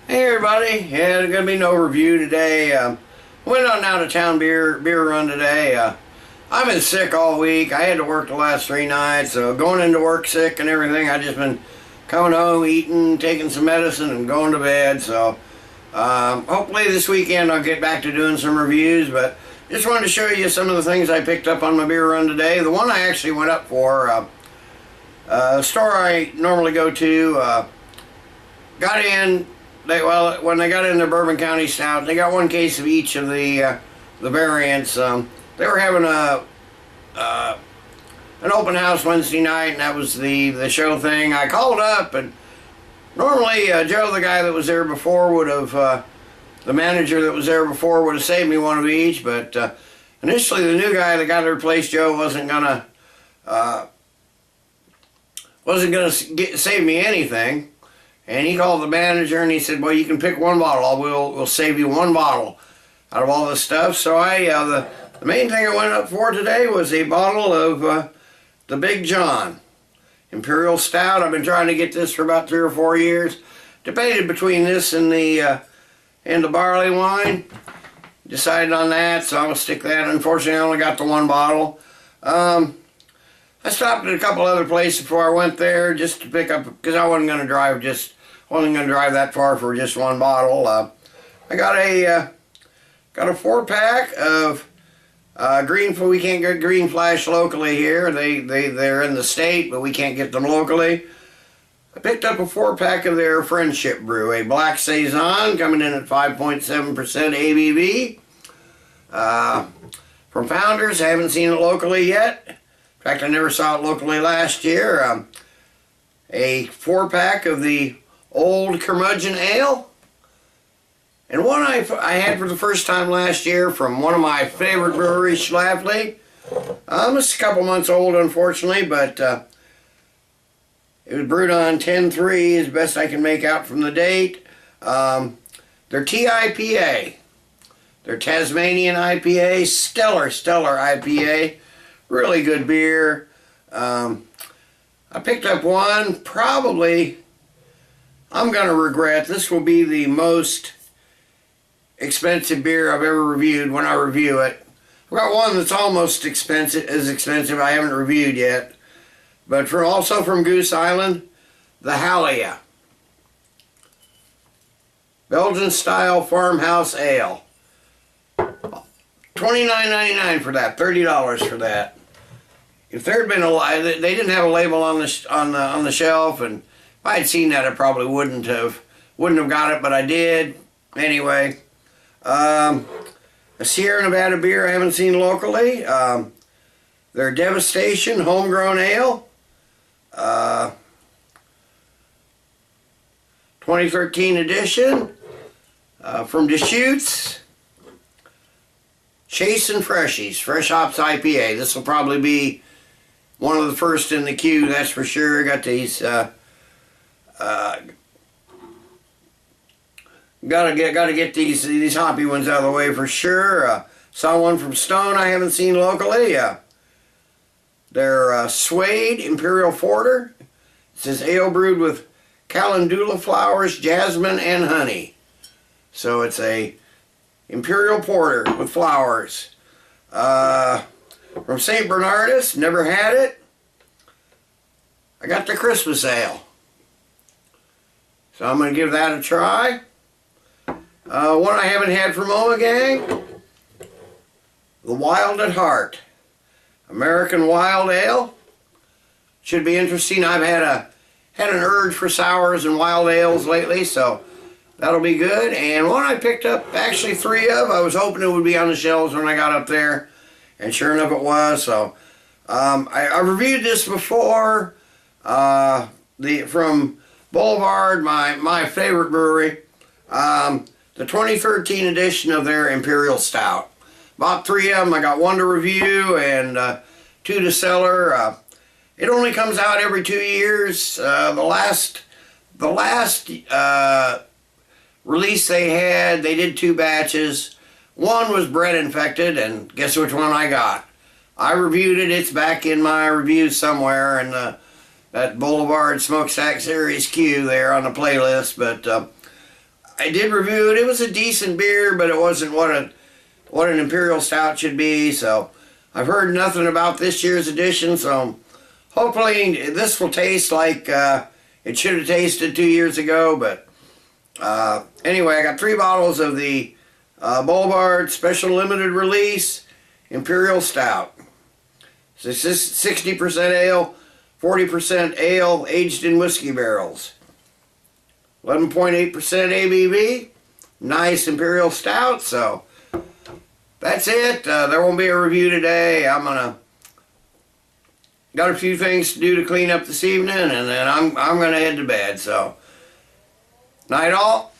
Hey everybody, yeah, there's gonna be no review today. Went on an out-of-town beer run today. I've been sick all week. I had to work the last 3 nights, so going into work sick and everything. I just been coming home, eating, taking some medicine, and going to bed. So hopefully this weekend I'll get back to doing some reviews. But just wanted to show you some of the things I picked up on my beer run today. The one I actually went up for, a store I normally go to, got in. When they got in their Bourbon County Stout, they got 1 case of each of the variants. They were having an open house Wednesday night, and that was the show thing. I called up, and normally Joe, the guy that was there before, would have the manager that was there before would have saved me 1 of each. But initially, the new guy that got to replace Joe wasn't gonna save me anything. And he called the manager and he said, well, you can pick 1 bottle. We'll save you 1 bottle out of all this stuff. So the main thing I went up for today was a bottle of the Big John Imperial Stout. I've been trying to get this for about 3 or 4 years. Debated between this and the barley wine. Decided on that, so I'm going to stick that. Unfortunately, I only got the 1 bottle. I stopped at a couple other places before I went there just to pick up, because I wasn't going to drive that far for just 1 bottle. I got a 4-pack of Green. We can't get Green Flash locally here. They're in the state, but we can't get them locally. I picked up a 4-pack of their Friendship Brew, a Black Saison coming in at 5.7% ABV. From Founders, I haven't seen it locally yet. In fact, I never saw it locally last year. A 4-pack of the Old Curmudgeon Ale. And one I had for the first time last year from one of my favorite breweries, Schlafly. It's a couple months old, unfortunately, but it was brewed on 10-3, as best I can make out from the date. Their TIPA, their Tasmanian IPA, stellar IPA. Really good beer. I picked up one, probably, I'm going to regret, this will be the most expensive beer I've ever reviewed when I review it. I've got one that's almost as expensive I haven't reviewed yet. But also from Goose Island, the Halia. Belgian style farmhouse ale. $29.99 for that, $30 for that. If there had been they didn't have a label on the shelf, and if I had seen that, I probably wouldn't have got it, but I did anyway. A Sierra Nevada beer I haven't seen locally. Their Devastation Homegrown Ale, 2013 edition, from Deschutes. Chasin' Freshies, Fresh Hops IPA. This will probably be one of the first in the queue, that's for sure. Got these, gotta get these hoppy ones out of the way for sure. Saw one from Stone I haven't seen locally. Their Suede Imperial Porter. It says ale brewed with calendula flowers, jasmine, and honey. So it's a Imperial Porter with flowers. From St. Bernardus, never had it. I got the Christmas Ale. So I'm going to give that a try. One I haven't had from Ommegang, the Wild at Heart. American Wild Ale. Should be interesting. I've had an urge for sours and wild ales lately, so that'll be good. And one I picked up, actually 3 of. I was hoping it would be on the shelves when I got up there, and sure enough it was. So I reviewed this before. From Boulevard, my favorite brewery. The 2013 edition of their Imperial Stout. Bought 3 of them. I got 1 to review and 2 to cellar. It only comes out every 2 years. The last release they had, they did 2 batches. One was bread infected, and guess which one I got? I reviewed it. It's back in my reviews somewhere in that Boulevard Smokestack Series queue there on the playlist. But I did review it. It was a decent beer, but it wasn't what an Imperial Stout should be. So I've heard nothing about this year's edition. So hopefully this will taste like it should have tasted 2 years ago. But anyway, I got 3 bottles of the Boulevard Special Limited Release Imperial Stout. So 60% ale, 40% ale, aged in whiskey barrels. 11.8% ABV. Nice Imperial Stout. So that's it. There won't be a review today. Got a few things to do to clean up this evening, and then I'm gonna head to bed. So night all.